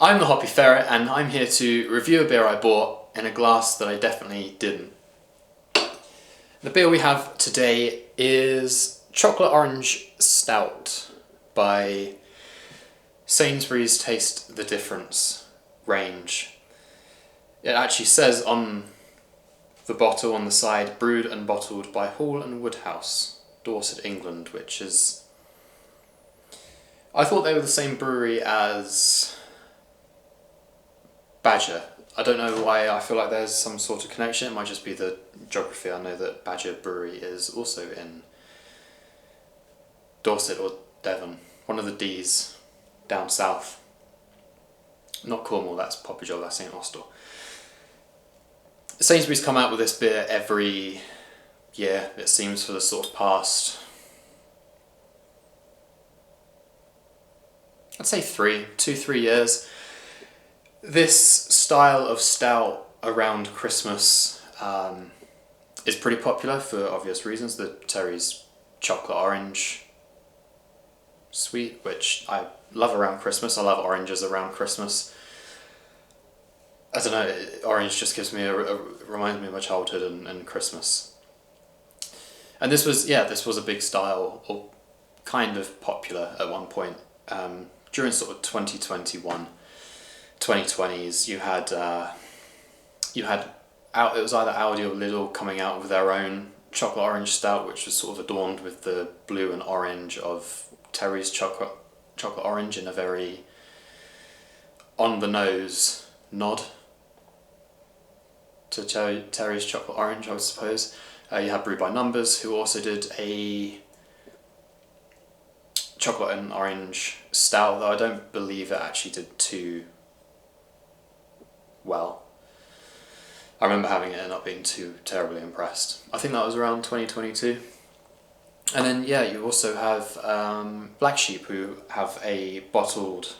I'm the Hoppy Ferret and I'm here to review a beer I bought in a glass that I definitely didn't. The beer we have today is Chocolate Orange Stout by Sainsbury's Taste the Difference range. It actually says on the bottle on the side, brewed and bottled by Hall Woodhouse, Dorset, England, which is... I thought they were the same brewery as Badger. I don't know why I feel like there's some sort of connection. It might just be the geography. I know that Badger Brewery is also in Dorset or Devon, one of the D's down south. Not Cornwall, that's Poppyjol, that's St Austell. Sainsbury's come out with this beer every year, it seems, for the sort of past, I'd say 3 years. This style of stout around Christmas is pretty popular for obvious reasons. The Terry's chocolate orange sweet, which I love around Christmas. I love oranges around Christmas. I don't know, orange just gives me reminds me of my childhood and Christmas. And this was a big style, or kind of popular at one point. During sort of 2021, 2020s, it was either Aldi or Lidl coming out with their own chocolate orange stout, which was sort of adorned with the blue and orange of Terry's chocolate orange in a very on the nose nod to Terry's chocolate orange, I suppose. You had Brewed by Numbers, who also did a chocolate and orange stout, though I don't believe it actually did too well. I remember having it and not being too terribly impressed. I think that was around 2022. And then you also have Black Sheep, who have a bottled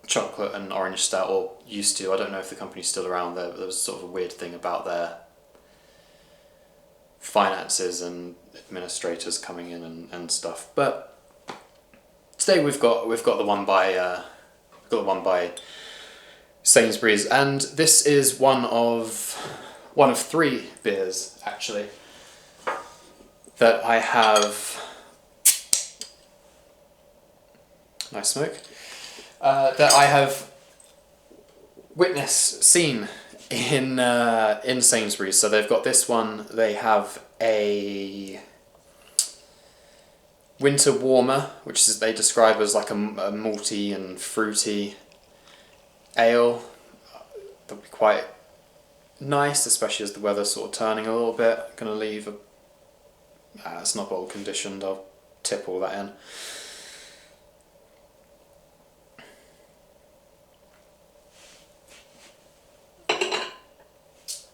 chocolate and orange stout, or used to. I don't know if the company's still around. There was sort of a weird thing about their finances and administrators coming in and stuff. But today we've got the one by Sainsbury's, and this is one of 3 beers actually that I have. Nice smoke. That I have seen in Sainsbury's. So they've got this one. They have a winter warmer, which is they describe as like a malty and fruity ale. That'll be quite nice, especially as the weather's sort of turning a little bit. I'm gonna leave it's not bottle conditioned. I'll tip all that in.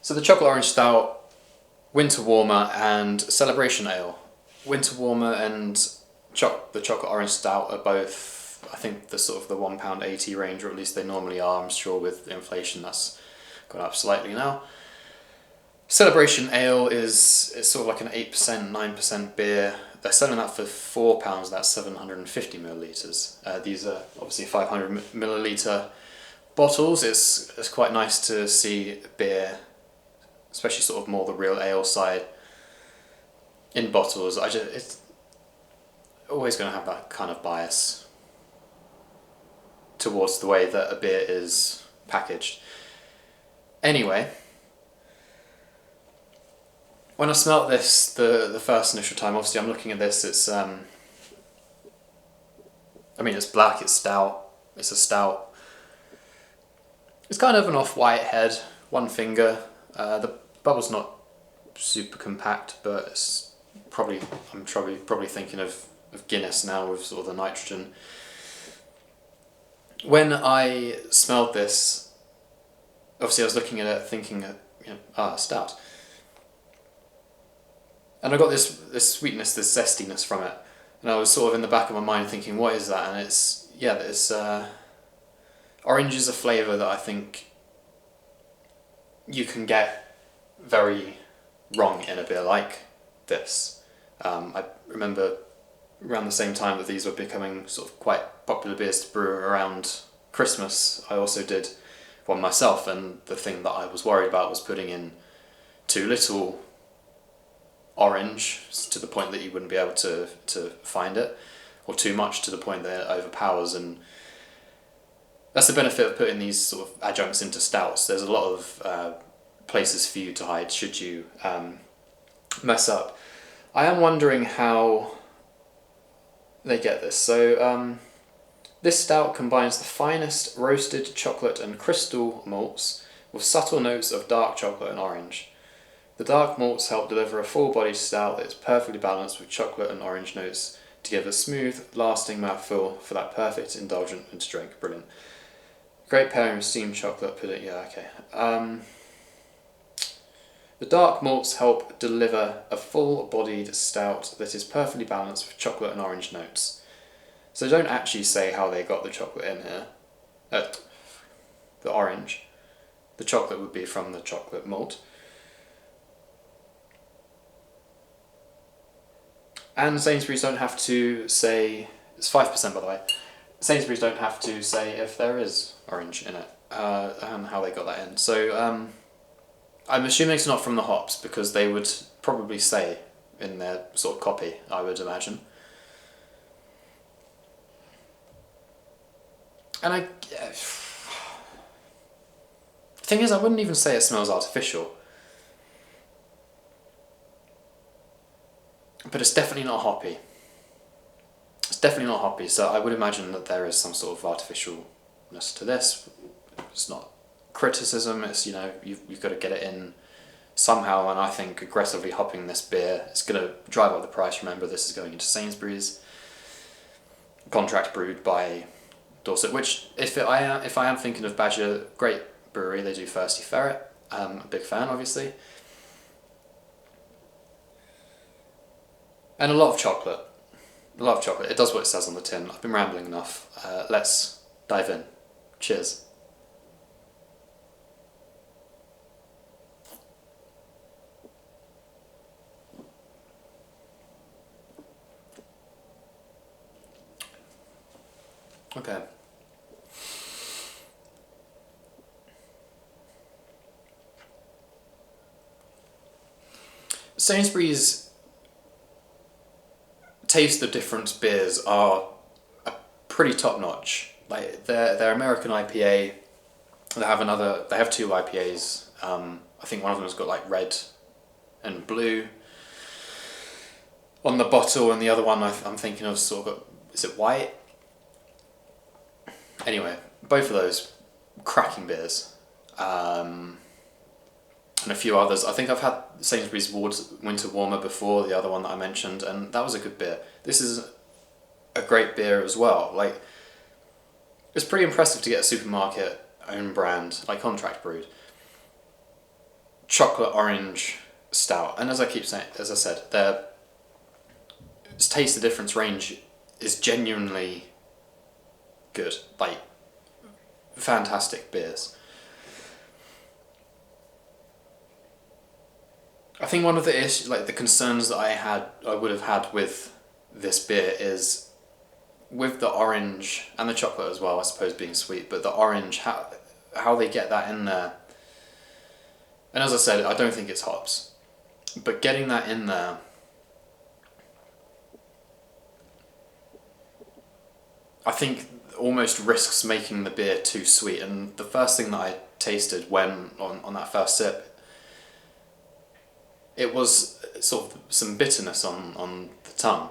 So the chocolate orange stout, winter warmer, and celebration ale. Winter warmer and the chocolate orange stout are both, I think, the sort of the £1.80 range, or at least they normally are. I'm sure with inflation that's gone up slightly now. Celebration ale it's sort of like an 8%, 9% beer. They're selling that for £4. That's 750 millilitres. These are obviously 500 milliliter bottles. It's quite nice to see beer, especially sort of more the real ale side, in bottles. It's always going to have that kind of bias towards the way that a beer is packaged. Anyway, when I smelt this the first initial time, obviously I'm looking at this, it's it's black, it's stout, it's a stout. It's kind of an off-white head, one finger. The bubble's not super compact, but it's I'm probably thinking of Guinness now with sort of the nitrogen. When I smelled this, obviously I was looking at it thinking, stout. And I got this sweetness, this zestiness from it. And I was sort of in the back of my mind thinking, what is that? And it's orange is a flavour that I think you can get very wrong in a beer like this. I remember around the same time that these were becoming sort of quite popular beers to brew around Christmas I also did one myself, and the thing that I was worried about was putting in too little orange to the point that you wouldn't be able to find it, or too much to the point that it overpowers. And that's the benefit of putting these sort of adjuncts into stouts. There's a lot of places for you to hide should you mess up. I am wondering how they get this. So this stout combines the finest roasted chocolate and crystal malts with subtle notes of dark chocolate and orange. The dark malts help deliver a full-bodied stout that is perfectly balanced with chocolate and orange notes to give a smooth, lasting mouthfeel for that perfect indulgent to drink. Brilliant. Great pairing with steamed chocolate pudding. Yeah, okay. The dark malts help deliver a full-bodied stout that is perfectly balanced with chocolate and orange notes. So don't actually say how they got the chocolate in here. The orange. The chocolate would be from the chocolate malt. And Sainsbury's don't have to say, it's 5% by the way, Sainsbury's don't have to say if there is orange in it, and how they got that in. So I'm assuming it's not from the hops, because they would probably say in their sort of copy, I would imagine. And the thing is, I wouldn't even say it smells artificial. But it's definitely not hoppy. It's definitely not hoppy, so I would imagine that there is some sort of artificialness to this. It's not criticism, it's, you know, you've got to get it in somehow, and I think aggressively hopping this beer is going to drive up the price. Remember, this is going into Sainsbury's, contract brewed by Dorset, which if I am thinking of Badger, great brewery, they do Thirsty Ferret, I'm a big fan obviously. And a lot of chocolate. A lot of chocolate. It does what it says on the tin. I've been rambling enough. Let's dive in. Cheers. Okay. Sainsbury's taste the difference beers are pretty top notch. Like their American IPA, they have two IPAs. I think one of them has got like red and blue on the bottle, and the other one I'm thinking of sort of is it white? Anyway, both of those cracking beers. And a few others. I think I've had Sainsbury's Winter Warmer before, the other one that I mentioned, and that was a good beer. This is a great beer as well. Like, it's pretty impressive to get a supermarket own brand, like contract brewed, chocolate orange stout. And as I said, their taste the difference range is genuinely good. Like, fantastic beers. I think one of the concerns that I would have had with this beer is with the orange and the chocolate as well, I suppose, being sweet, but the orange, how they get that in there. And as I said, I don't think it's hops, but getting that in there, I think almost risks making the beer too sweet. And the first thing that I tasted when on that first sip, it was sort of some bitterness on the tongue,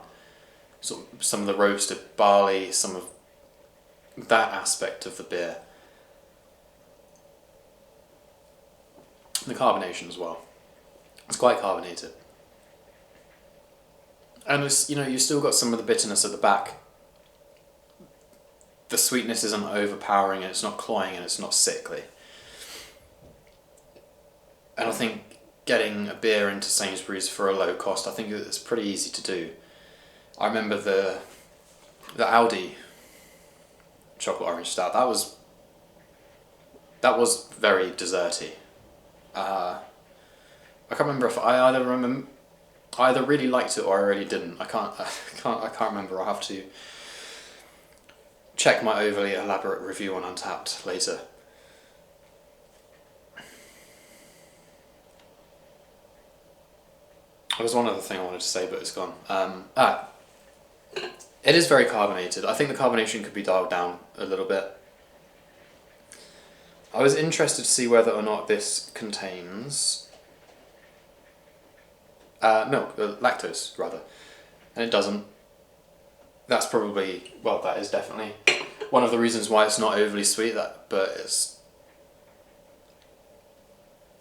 sort of some of the roasted barley, some of that aspect of the beer. The carbonation as well. It's quite carbonated. And it's, you know, you've still got some of the bitterness at the back. The sweetness isn't overpowering, and it's not cloying, and it's not sickly. And I think getting a beer into Sainsbury's for a low cost, I think it's pretty easy to do. I remember the Aldi chocolate orange stout. That was very desserty. I can't remember if I either really liked it or I really didn't. I can't remember. I'll have to check my overly elaborate review on Untapped later. There was one other thing I wanted to say, but it's gone. It is very carbonated. I think the carbonation could be dialed down a little bit. I was interested to see whether or not this contains milk, lactose rather, and it doesn't. That's probably, well, that is definitely one of the reasons why it's not overly sweet. But it's,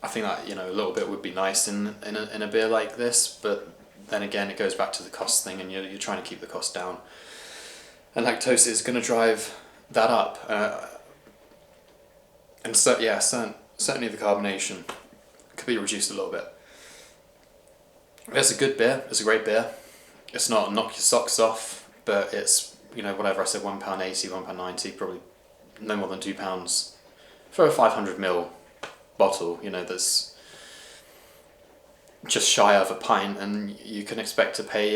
I think that, you know, a little bit would be nice in a beer like this, but then again it goes back to the cost thing, and you're trying to keep the cost down, and lactose is going to drive that up. And so, yeah, certainly the carbonation could be reduced a little bit. It's a good beer. It's a great beer. It's not knock your socks off, but it's, you know, whatever I said, £1.80, £1.90, probably no more than £2 for a 500ml bottle. You know, that's just shy of a pint, and you can expect to pay.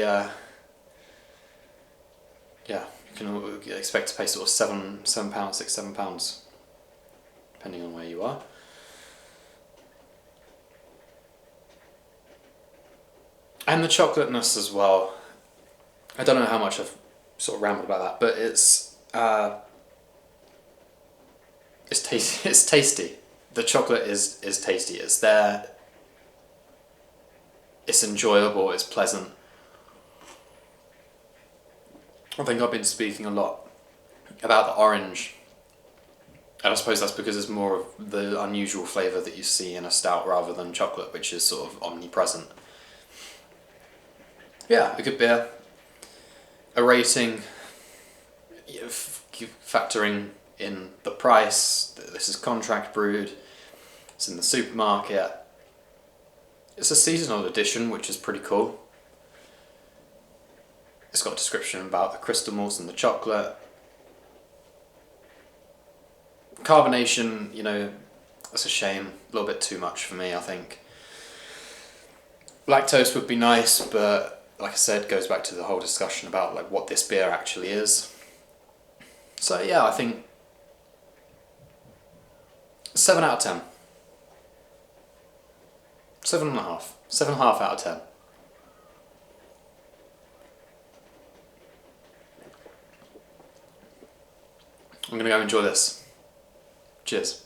You can expect to pay sort of £7, £6, £7. Depending on where you are. And the chocolateness as well. I don't know how much I've sort of rambled about that, but it's tasty. It's tasty. The chocolate is tasty. It's there. It's enjoyable. It's pleasant. I think I've been speaking a lot about the orange. And I suppose that's because it's more of the unusual flavour that you see in a stout rather than chocolate, which is sort of omnipresent. Yeah, a good beer. A rating, factoring in the price. This is contract brewed. It's in the supermarket. It's a seasonal edition, which is pretty cool. It's got a description about the crystal malts and the chocolate. Carbonation, you know, that's a shame. A little bit too much for me, I think. Lactose would be nice, but like I said, goes back to the whole discussion about like what this beer actually is. So yeah, I think 7 out of 10. 7.5. 7.5 out of 10. I'm gonna go enjoy this. Cheers.